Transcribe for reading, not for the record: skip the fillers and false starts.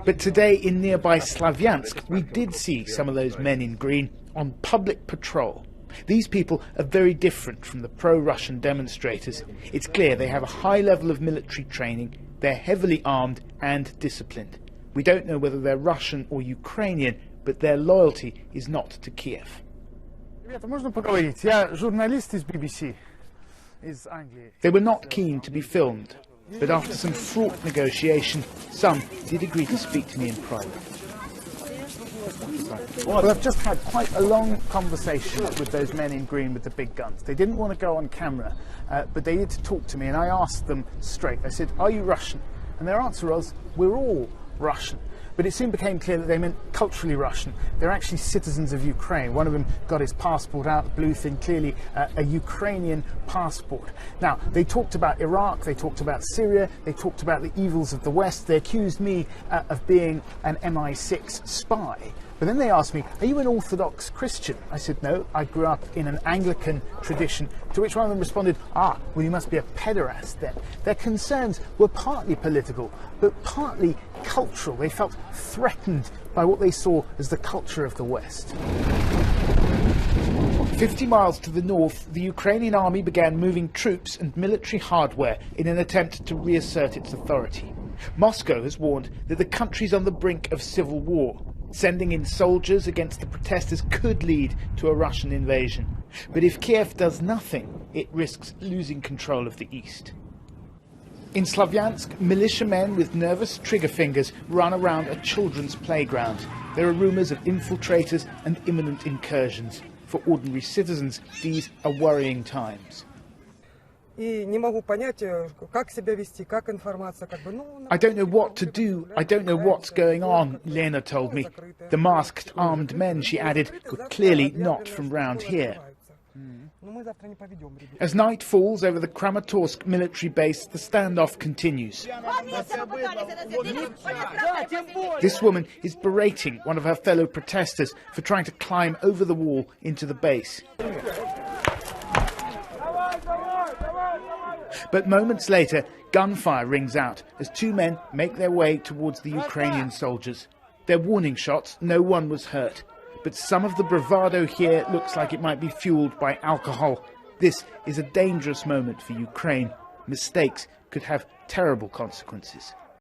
But today in nearby Slavyansk, we did see some of those men in green on public patrol. These people are very different from the pro-Russian demonstrators. It's clear they have a high level of military training, they're heavily armed and disciplined. We don't know whether they're Russian or Ukrainian, but their loyalty is not to Kiev. They were not keen to be filmed, but after some fraught negotiation, some did agree to speak to me in private. Well, I've just had quite a long conversation with those men in green with the big guns. They didn't want to go on camera, but they did talk to me, and I asked them straight. I said, "Are you Russian?" And their answer was, "We're all Russian." But it soon became clear that they meant culturally Russian. They're actually citizens of Ukraine. One of them got his passport out, the blue thing, clearly a Ukrainian passport. Now, they talked about Iraq, they talked about Syria, they talked about the evils of the West. They accused me of being an MI6 spy. But then they asked me, "Are you an Orthodox Christian?" I said, "No, I grew up in an Anglican tradition." To which one of them responded, "Ah, well, you must be a pederast then." Their concerns were partly political, but partly cultural. They felt threatened by what they saw as the culture of the West. 50 miles to the north, the Ukrainian army began moving troops and military hardware in an attempt to reassert its authority. Moscow has warned that the country's on the brink of civil war. Sending in soldiers against the protesters could lead to a Russian invasion. But if Kiev does nothing, it risks losing control of the east. In Slavyansk, militiamen with nervous trigger fingers run around a children's playground. There are rumours of infiltrators and imminent incursions. For ordinary citizens, these are worrying times. I don't know what to do, I don't know what's going on, Lena told me. The masked armed men, she added, were clearly not from round here. As night falls over the Kramatorsk military base, the standoff continues. This woman is berating one of her fellow protesters for trying to climb over the wall into the base. But moments later, gunfire rings out as two men make their way towards the Ukrainian soldiers. They're warning shots, no one was hurt. But some of the bravado here looks like it might be fueled by alcohol. This is a dangerous moment for Ukraine. Mistakes could have terrible consequences.